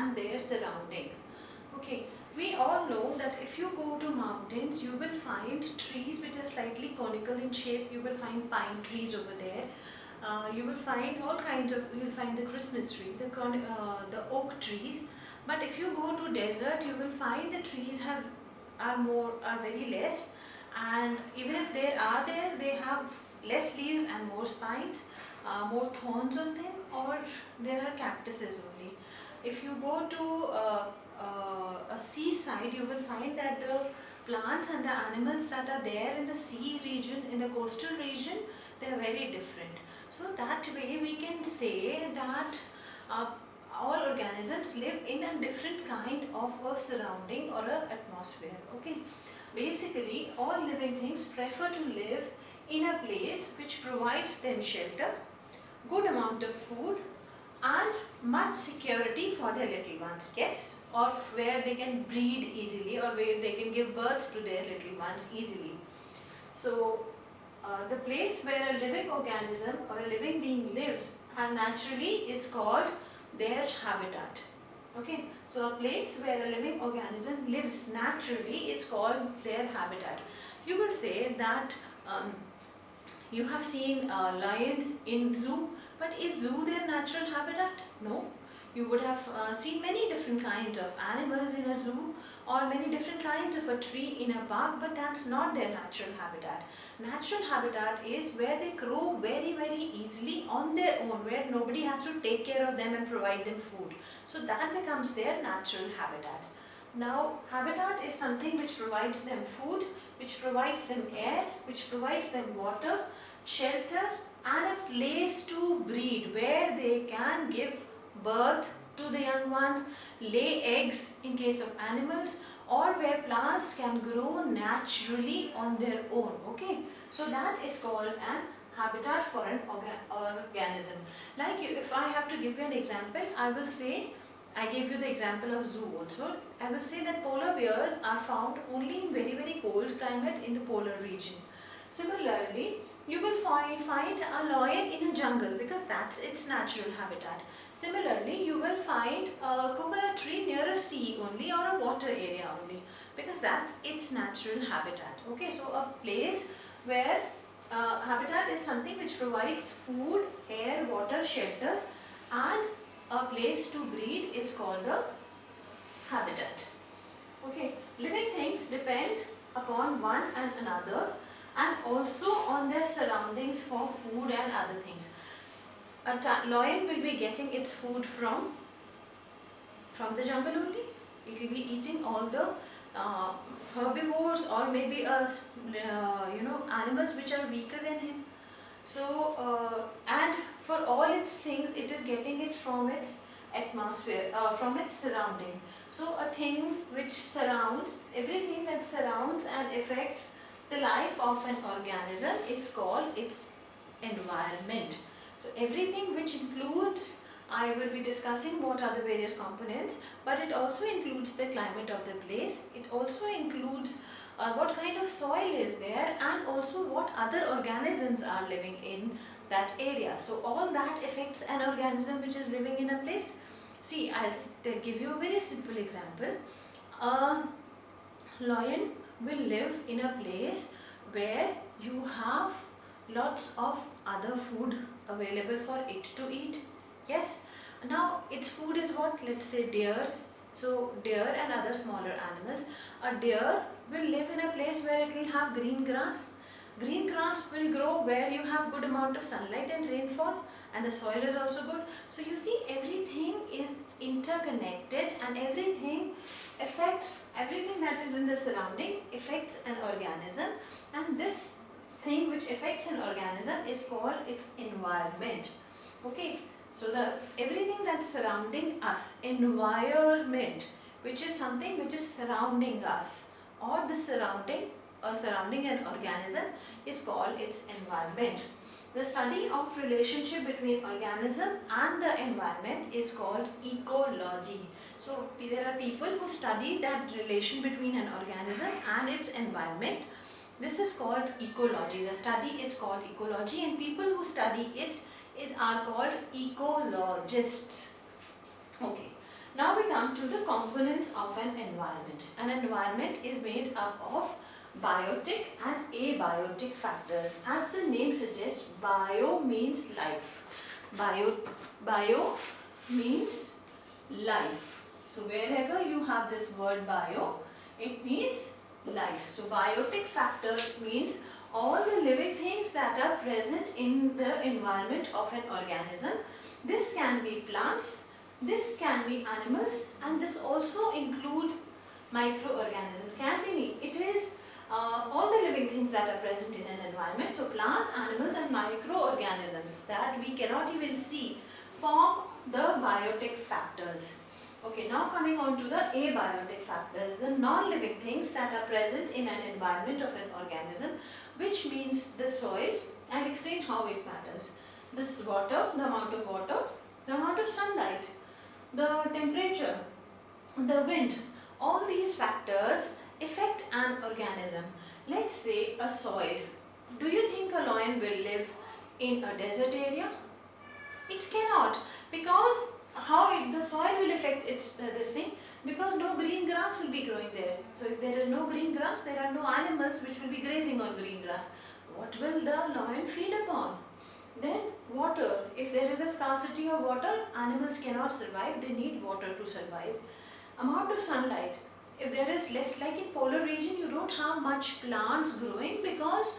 and their surrounding. Okay, we all know that if you go to mountains, you will find trees which are slightly conical in shape. You will find pine trees over there. You will find all kinds of, you will find the Christmas tree, the oak trees. But if you go to desert, you will find the trees are very less, and even if they are there, they have less leaves and more spines, more thorns on them, or there are cactuses only. If you go to a seaside, you will find that the plants and the animals that are there in the sea region, in the coastal region, they are very different. So that way we can say that all organisms live in a different kind of a surrounding or an atmosphere. Okay, basically all living things prefer to live in a place which provides them shelter, good amount of food, and much security for their little ones, yes, or where they can breed easily, or where they can give birth to their little ones easily. So the place where a living organism or a living being lives naturally is called their habitat. Okay, so a place where a living organism lives naturally is called their habitat. You will say that you have seen lions in zoo, but is zoo their natural habitat? No. You would have seen many different kinds of animals in a zoo, or many different kinds of a tree in a park, but that's not their natural habitat. Natural habitat is where they grow very, very easily on their own, where nobody has to take care of them and provide them food. So that becomes their natural habitat. Now, habitat is something which provides them food, which provides them air, which provides them water, shelter, and a place to breed where they can give birth to the young ones, lay eggs in case of animals, or where plants can grow naturally on their own. Okay, so that is called an habitat for an organism. Like if I have to give you an example, I will say, I gave you the example of zoo also. I will say that polar bears are found only in very, very cold climate in the polar region. Similarly, you will find a lion in a jungle because that's its natural habitat. Similarly, you will find a coconut tree near a sea only, or a water area only, because that's its natural habitat. Okay, so a place where habitat is something which provides food, air, water, shelter, and a place to breed is called the habitat. Okay, living things depend upon one and another, and also on their surroundings for food and other things. A lion will be getting its food from the jungle only. It will be eating all the herbivores, or maybe animals which are weaker than him. So and for all its things, it is getting it from its atmosphere, from its surrounding. So a thing which surrounds, everything that surrounds and affects the life of an organism is called its environment. So everything which includes, I will be discussing what are the various components, but it also includes the climate of the place. It also includes what kind of soil is there, and also what other organisms are living in that area. So all that affects an organism which is living in a place. See, I'll give you a very simple example. A lion will live in a place where you have lots of other food available for it to eat. Yes, now its food is what? Let's say deer. So deer and other smaller animals. A deer will live in a place where it will have green grass. Green grass will grow where you have good amount of sunlight and rainfall, and the soil is also good. So you see, everything is interconnected, and everything affects, everything that is in the surrounding affects an organism, and this thing which affects an organism is called its environment. Okay, so everything that's surrounding us, environment, which is something which is surrounding us, or the surrounding an organism, is called its environment. The study of relationship between organism and the environment is called ecology. So there are people who study that relation between an organism and its environment. This is called ecology. The study is called ecology, and people who study it are called ecologists. Okay. Now we come on to the components of an environment. An environment is made up of biotic and abiotic factors. As the name suggests, bio means life. Bio means life. So wherever you have this word bio, it means life. So biotic factor means all the living things that are present in the environment of an organism. This can be plants, this can be animals, and this also includes microorganisms. It is all the living things that are present in an environment. So plants, animals and microorganisms that we cannot even see form the biotic factors. Okay, now coming on to the abiotic factors, the non-living things that are present in an environment of an organism, which means the soil. I'll explain how it matters. This water, the amount of sunlight, the temperature, the wind, all these factors affect an organism. Let's say a soil. Do you think a lion will live in a desert area? It cannot, because the soil will affect this thing, because no green grass will be growing there. So if there is no green grass, there are no animals which will be grazing on green grass. What will the lion feed upon? Then water. If there is a scarcity of water, animals cannot survive. They need water to survive. Amount of sunlight. If there is less, like in polar region, you don't have much plants growing because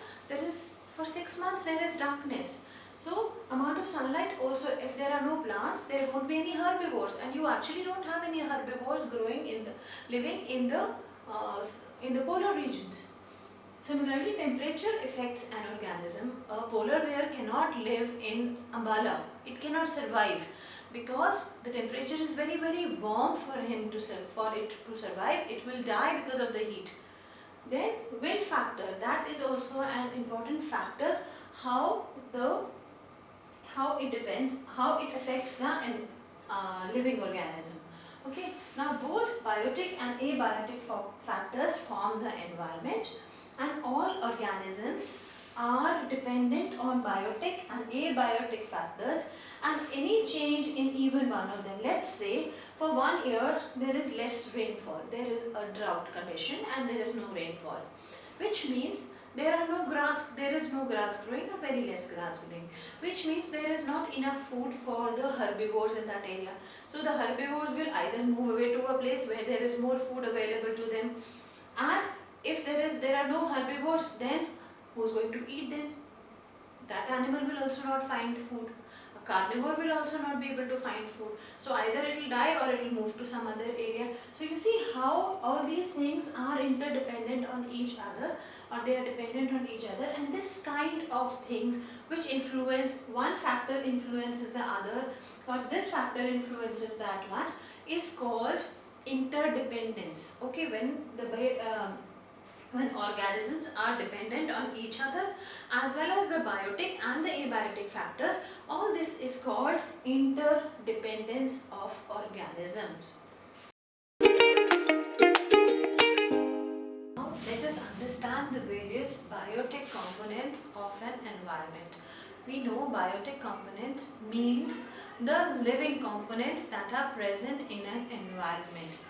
for 6 months there is darkness. So amount of sunlight also, if there are no plants, there won't be any herbivores, and you actually don't have any herbivores living in the polar regions. Similarly, temperature affects an organism. A polar bear cannot live in Ambala. It cannot survive because the temperature is very, very warm for it to survive. It will die because of the heat. Then wind factor, that is also an important factor. How it affects the living organism. Okay, now both biotic and abiotic factors form the environment, and all organisms are dependent on biotic and abiotic factors, and any change in even one of them. Let's say for 1 year there is less rainfall, there is a drought condition and there is no rainfall, which means there is no grass growing or very less grass growing, which means there is not enough food for the herbivores in that area. So the herbivores will either move away to a place where there is more food available to them, and if there are no herbivores, then who's going to eat them? That animal will also not find food. A carnivore will also not be able to find food. So either it will die or it will move to some other area. So you see how all these things are interdependent on each other, or they are dependent on each other, and this kind of things which influence, one factor influences the other, or this factor influences that one, is called interdependence. Okay, when organisms are dependent on each other, as well as the biotic and the abiotic factors, all this is called interdependence of organisms. Now let us understand the various biotic components of an environment. We know biotic components means the living components that are present in an environment.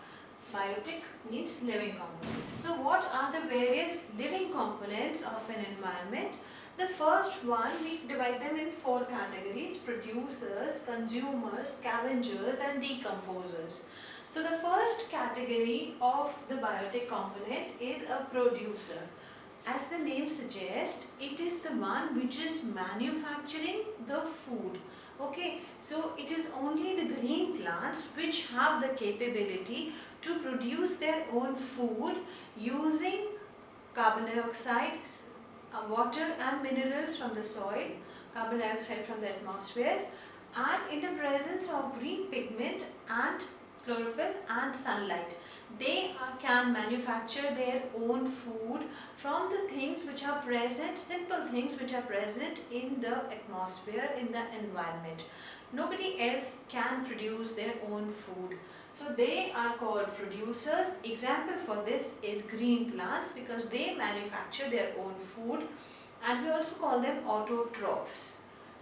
Biotic means living components. So what are the various living components of an environment? The first one, we divide them in 4 categories: producers, consumers, scavengers and decomposers. So the first category of the biotic component is a producer. As the name suggests, it is the one which is manufacturing the food. Okay, so it is only the green plants which have the capability to produce their own food using carbon dioxide, water and minerals from the soil, carbon dioxide from the atmosphere, and in the presence of green pigment and chlorophyll and sunlight. They can manufacture their own food from the things which are present, simple things which are present in the atmosphere, in the environment. Nobody else can produce their own food. So they are called producers. Example for this is green plants, because they manufacture their own food, and we also call them autotrophs.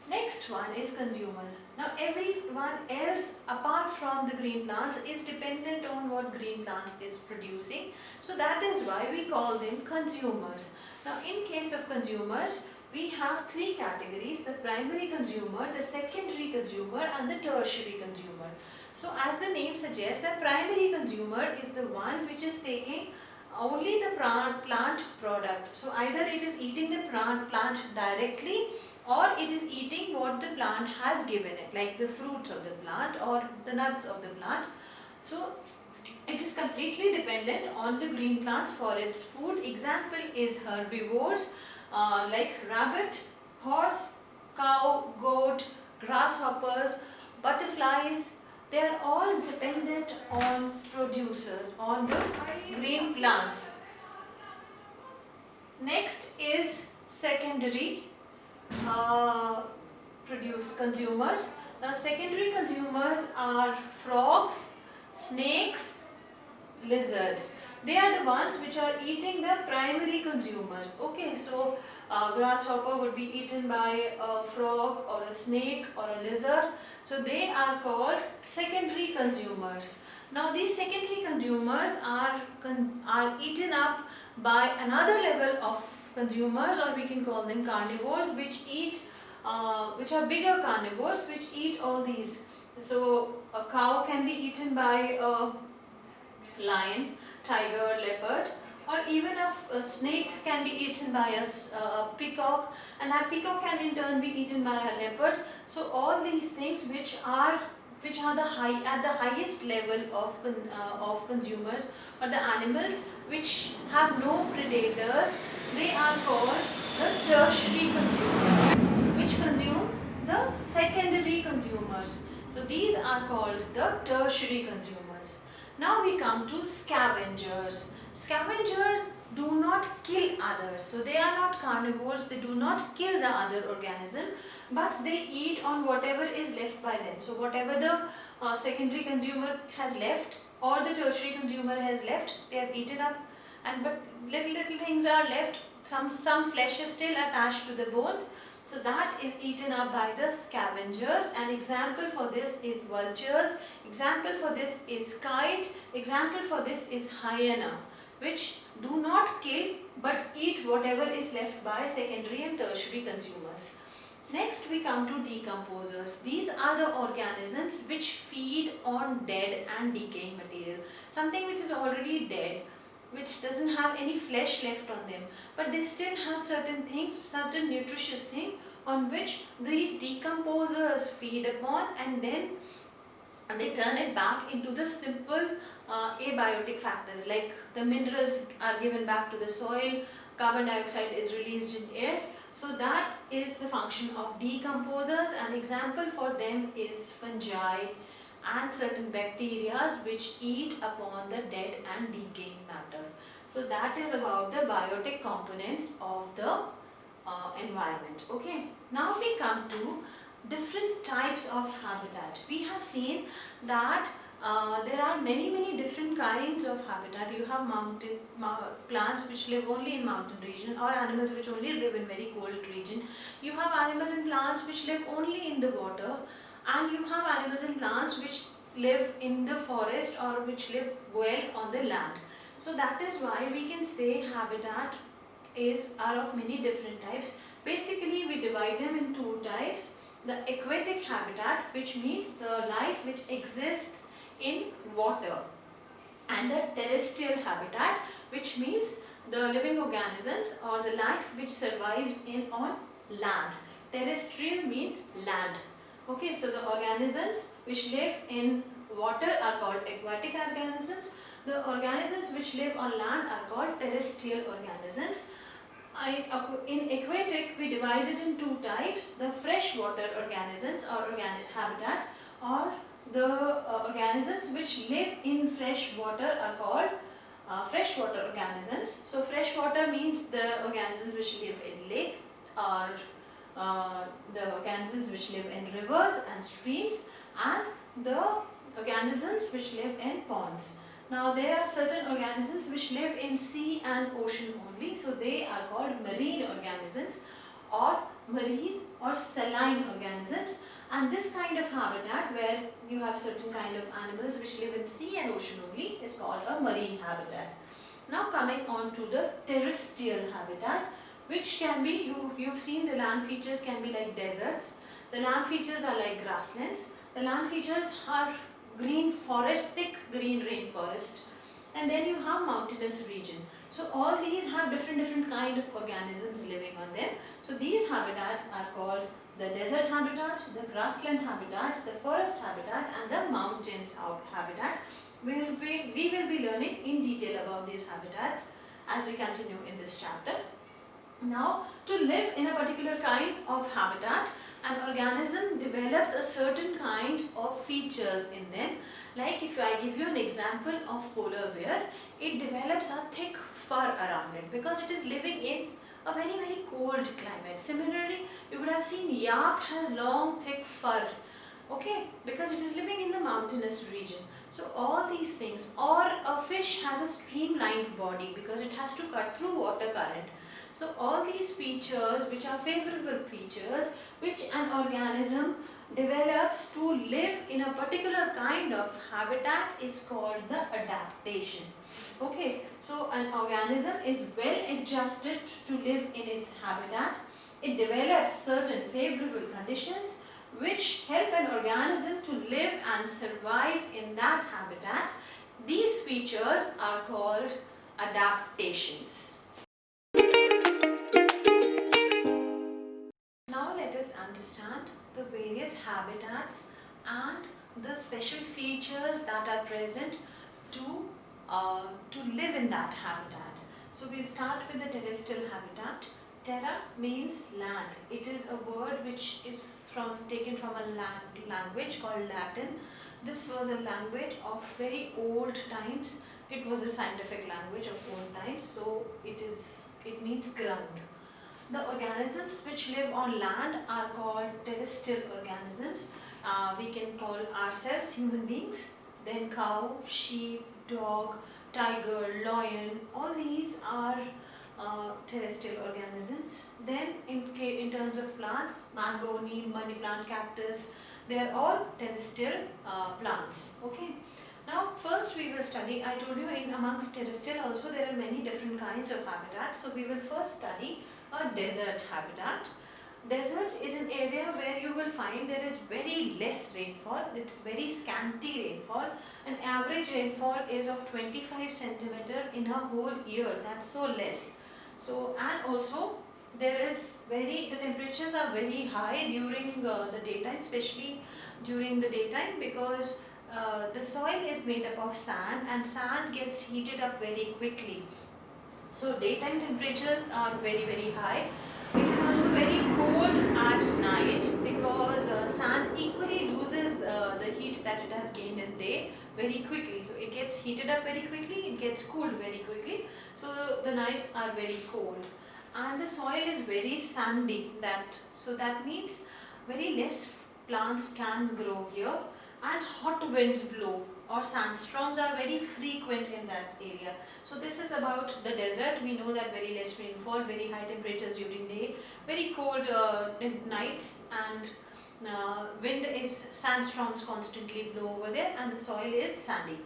Next one is consumers. Now everyone else apart from the green plants is dependent on what green plants is producing. So that is why we call them consumers. Now in case of consumers, we have three categories: the primary consumer, the secondary consumer and the tertiary consumer. So as the name suggests, the primary consumer is the one which is taking only the plant product. So either it is eating the plant directly, or it is eating what the plant has given it, like the fruits of the plant or the nuts of the plant. So it is completely dependent on the green plants for its food. Example is herbivores like rabbit, horse, cow, goat, grasshoppers, butterflies. They are all dependent on producers, on the green plants. Next is secondary consumers. Now secondary consumers are frogs, snakes, lizards. They are the ones which are eating the primary consumers. Okay, so grasshopper would be eaten by a frog or a snake or a lizard. So they are called secondary consumers. Now these secondary consumers are eaten up by another level of consumers, or we can call them carnivores, which are bigger carnivores which eat all these. So a cow can be eaten by a lion, tiger, leopard, or even a snake can be eaten by a peacock, and that peacock can in turn be eaten by a leopard. So all these things which are at the highest level of consumers, or the animals which have no predators, they are called the tertiary consumers, which consume the secondary consumers. So these are called the tertiary consumers. Now we come to scavengers. Scavengers do not kill others. So they are not carnivores, they do not kill the other organism, but they eat on whatever is left by them. So whatever the secondary consumer has left or the tertiary consumer has left, they have eaten up, and but little things are left. Some flesh is still attached to the bone. So that is eaten up by the scavengers. An example for this is vultures. Example for this is kite. Example for this is hyena, which do not kill but eat whatever is left by secondary and tertiary consumers. Next we come to decomposers. These are the organisms which feed on dead and decaying material. Something which is already dead, which doesn't have any flesh left on them, but they still have certain things, certain nutritious things on which these decomposers feed upon, and then they turn it back into the simple abiotic factors, like the minerals are given back to the soil, carbon dioxide is released in air. So that is the function of decomposers. An example for them is fungi and certain bacteria which eat upon the dead and decaying matter. So that is about the biotic components of the environment. Okay, now we come to different types of habitat. We have seen that there are many different kinds of habitat. You have mountain plants which live only in mountain region, or animals which only live in very cold region. You have animals and plants which live only in the water, and you have animals and plants which live in the forest or which live well on the land. So that is why we can say habitat are of many different types. Basically we divide them in two types: the aquatic habitat, which means the life which exists in water, and the terrestrial habitat, which means the living organisms or the life which survives on land. Terrestrial means land. Okay, so the organisms which live in water are called aquatic organisms. The organisms which live on land are called terrestrial organisms. In aquatic, we divide it in two types: the freshwater organisms or organic habitat, or the organisms which live in fresh water are called freshwater organisms. So freshwater means the organisms which live in lake, or the organisms which live in rivers and streams, and the organisms which live in ponds. Now there are certain organisms which live in sea and ocean only, so they are called marine organisms, or marine or saline organisms, and this kind of habitat where you have certain kind of animals which live in sea and ocean only is called a marine habitat. Now coming on to the terrestrial habitat, which can be, you've seen the land features can be like deserts, the land features are like grasslands, the land features are green forest, thick green rainforest, and then you have mountainous region. So all these have different kind of organisms living on them. So these habitats are called the desert habitat, the grassland habitats, the forest habitat and the mountains habitat. We will be learning in detail about these habitats as we continue in this chapter. Now, to live in a particular kind of habitat, an organism develops a certain kind of features in them. Like if I give you an example of polar bear, it develops a thick fur around it because it is living in a very cold climate. Similarly, you would have seen yak has long thick fur, okay, because it is living in the mountainous region. So all these things, or a fish has a streamlined body because it has to cut through water current. So all these features which are favorable features which an organism develops to live in a particular kind of habitat is called the adaptation. Okay, so an organism is well adjusted to live in its habitat. It develops certain favorable conditions which help an organism to live and survive in that habitat. These features are called adaptations. Now let us understand the various habitats and the special features that are present to live in that habitat. So we'll start with the terrestrial habitat. Terra means land. It is a word which is taken from a language called Latin. This was a language of very old times. It was a scientific language of old times. So it means ground. The organisms which live on land are called terrestrial organisms. We can call ourselves human beings, then cow, sheep, dog, tiger, lion, all these are terrestrial organisms. Then in terms of plants, mango, neem, money plant, cactus, they are all terrestrial plants. Okay. Now first we will study, I told you in amongst terrestrial also there are many different kinds of habitats. So we will first study a desert habitat. Desert is an area where you will find there is very less rainfall. It's very scanty rainfall. An average rainfall is of 25 centimeter in a whole year. That's so less. So and also the temperatures are very high during the daytime, especially during the daytime, because the soil is made up of sand and sand gets heated up very quickly. So daytime temperatures are very high. It is also very cold at night because sand equally loses the heat that it has gained in day very quickly. So it gets heated up very quickly, it gets cooled very quickly. So the nights are very cold. And the soil is very sandy. So that means very less plants can grow here, and hot winds blow or sandstorms are very frequent in that area. So this is about the desert. We know that very less rainfall, very high temperatures during day, very cold nights, and sandstorms constantly blow over there, and the soil is sandy.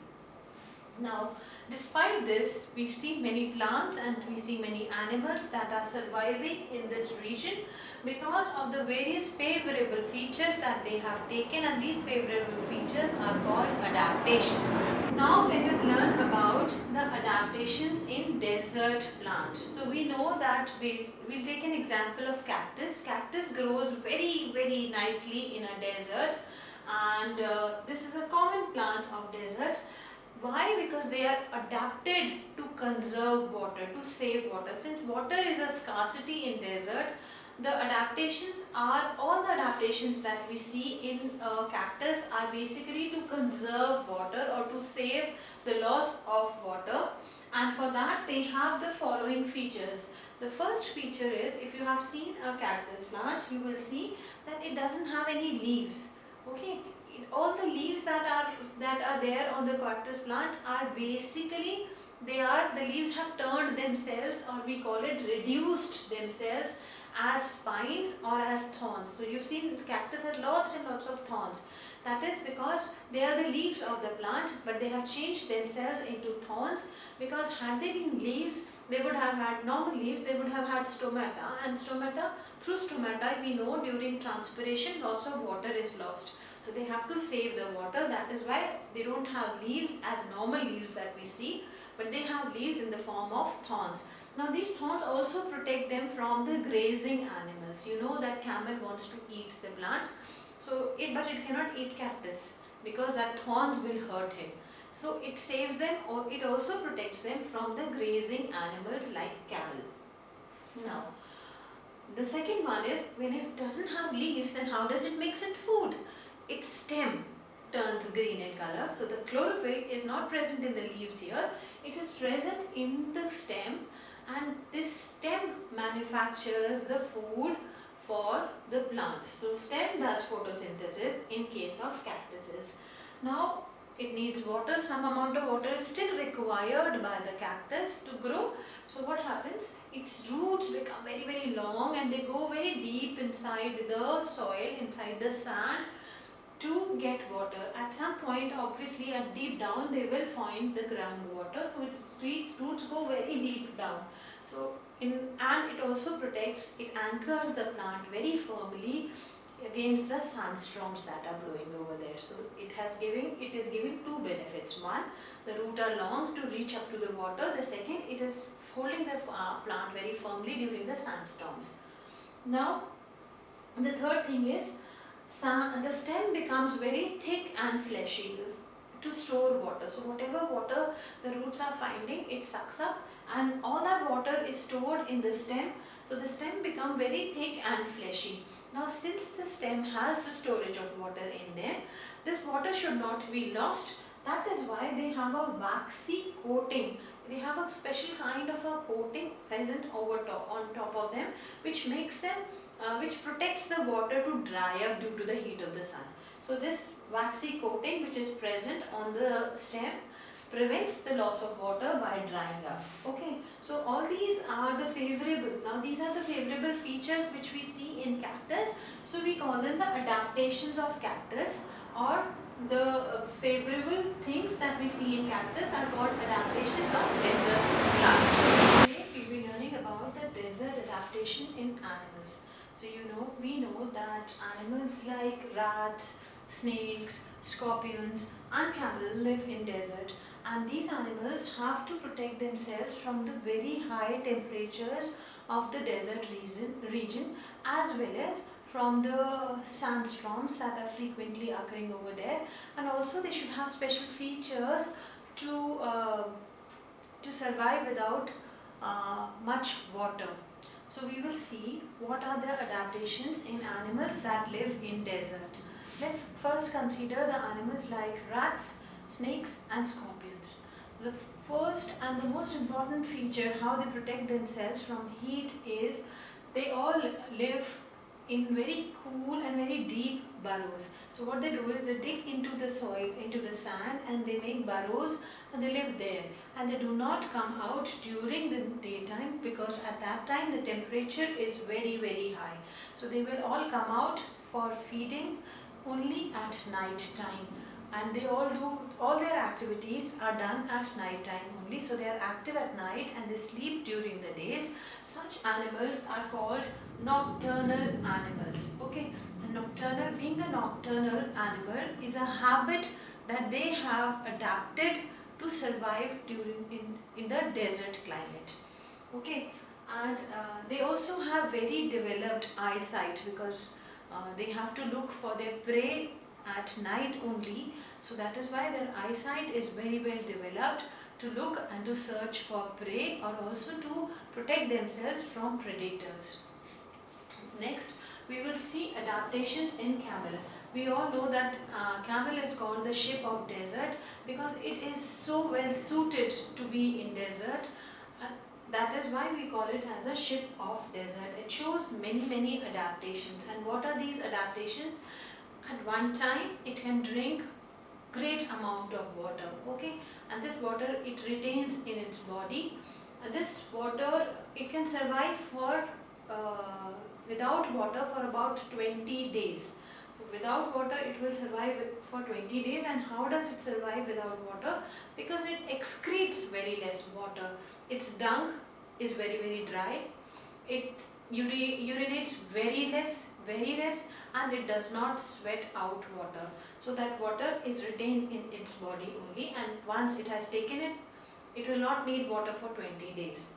Now, despite this, we see many plants and we see many animals that are surviving in this region because of the various favorable features that they have taken, and these favorable features are called adaptations. Now let us learn about the adaptations in desert plants. So we know that we'll take an example of cactus. Cactus grows very nicely in a desert, and this is a common plant of desert. Why? Because they are adapted to conserve water, to save water. Since water is a scarcity in desert, all the adaptations that we see in cactus are basically to conserve water or to save the loss of water, and for that they have the following features. The first feature is, if you have seen a cactus plant, you will see that it doesn't have any leaves. Okay, all the leaves that are there on the cactus plant are basically the leaves have turned themselves, or we call it reduced themselves, as spines or as thorns. So you've seen cactus had lots and lots of thorns. That is because they are the leaves of the plant, but they have changed themselves into thorns, because had they been leaves, they would have had normal leaves, they would have had stomata, and through stomata we know during transpiration lots of water is lost. So they have to save the water. That is why they don't have leaves as normal leaves that we see, but they have leaves in the form of thorns. Now these thorns also protect them from the grazing animals. You know that camel wants to eat the plant, but it cannot eat cactus because that thorns will hurt him. So it saves them, or it also protects them from the grazing animals like camel. Now, the second one is, when it doesn't have leaves, then how does it mix its food? Its stem turns green in color. So the chlorophyll is not present in the leaves here. It is present in the stem, and this stem manufactures the food for the plant. So stem does photosynthesis in case of cactuses. Now it needs water. Some amount of water is still required by the cactus to grow. So what happens? Its roots become very, very long, and they go very deep inside the soil, inside the sand, to get water. At some point, obviously at deep down, they will find the groundwater. So its roots go very deep down. So and it also protects, it anchors the plant very firmly against the sunstorms that are blowing over there. So it is giving two benefits. One, the roots are long to reach up to the water. The second, it is holding the plant very firmly during the sandstorms. Now, the third thing is, the stem becomes very thick and fleshy to store water. So whatever water the roots are finding, it sucks up, and all that water is stored in the stem. So the stem becomes very thick and fleshy. Now since the stem has the storage of water in there, this water should not be lost. That is why they have a waxy coating. They have a special kind of a coating present on top of them, which makes them which protects the water to dry up due to the heat of the sun. So this waxy coating which is present on the stem prevents the loss of water by drying up. Okay, so all these are the favorable. Now these are the favorable features which we see in cactus. So we call them the adaptations of cactus, or the favorable things that we see in cactus are called adaptations of desert plant. Today we will be learning about the desert adaptation in animals. So we know that animals like rats, snakes, scorpions and camel live in desert, and these animals have to protect themselves from the very high temperatures of the desert region, as well as from the sandstorms that are frequently occurring over there. And also they should have special features to survive without much water. So we will see what are the adaptations in animals that live in desert. Let's first consider the animals like rats, snakes and scorpions. The first and the most important feature how they protect themselves from heat is they all live in very cool and very deep burrows. So what they do is they dig into the soil, into the sand, and they make burrows and they live there, and they do not come out during the daytime, because at that time the temperature is very, very high. So they will all come out for feeding only at night time, and they all their activities are done at night time only. So they are active at night and they sleep during the days. Such animals are called nocturnal animals. Okay, and being a nocturnal animal is a habit that they have adapted to survive in the desert climate. Okay, and they also have very developed eyesight, because they have to look for their prey at night only. So that is why their eyesight is very well developed to look and to search for prey, or also to protect themselves from predators. Next, we will see adaptations in camel. We all know that camel is called the ship of desert because it is so well suited to be in desert. That is why we call it as a ship of desert. It shows many adaptations. And what are these adaptations? At one time, it can drink great amount of water. Okay, and this water it retains in its body. And this water, it can survive for without water for about 20 days. Without water it will survive for 20 days. And how does it survive without water? Because it excretes very less water. Its dung is very dry. It urinates very less, and it does not sweat out water. So that water is retained in its body only, and once it has taken it, it will not need water for 20 days.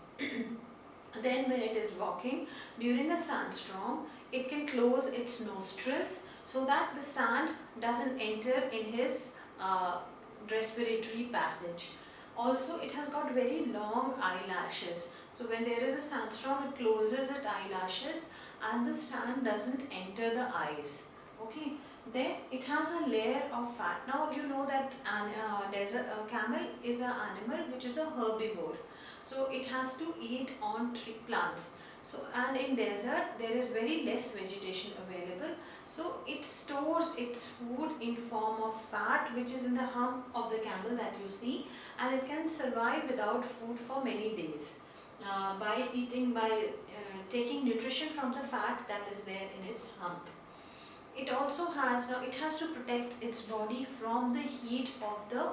Then when it is walking during a sandstorm, it can close its nostrils so that the sand doesn't enter in his respiratory passage. Also, it has got very long eyelashes. So when there is a sandstorm, it closes its eyelashes and the sand doesn't enter the eyes. Okay. Then it has a layer of fat. Now you know that camel is an animal which is a herbivore. So it has to eat on tree plants. So, and in desert there is very less vegetation available. So it stores its food in form of fat, which is in the hump of the camel that you see, and it can survive without food for many days by taking nutrition from the fat that is there in its hump. It also has, now it has to protect its body from the heat of the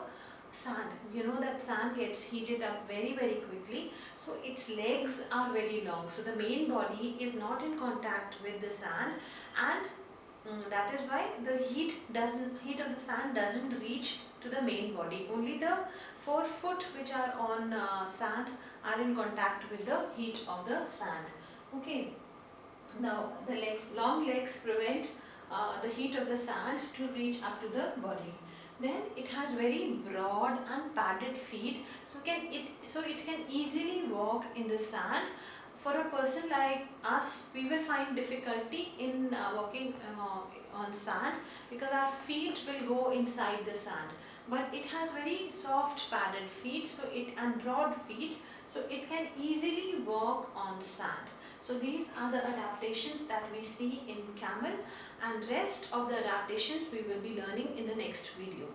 sand. You know that sand gets heated up very quickly, so its legs are very long. So the main body is not in contact with the sand, and that is why the heat of the sand doesn't reach to the main body. Only the forefoot which are on sand are in contact with the heat of the sand. Okay. Now the long legs prevent the heat of the sand to reach up to the body. Then it has very broad and padded feet, so it can easily walk in the sand. For a person like us, we will find difficulty in walking on sand because our feet will go inside the sand. But it has very soft padded feet, and broad feet, so it can easily walk on sand. So these are the adaptations that we see in camel, and rest of the adaptations we will be learning in the next video.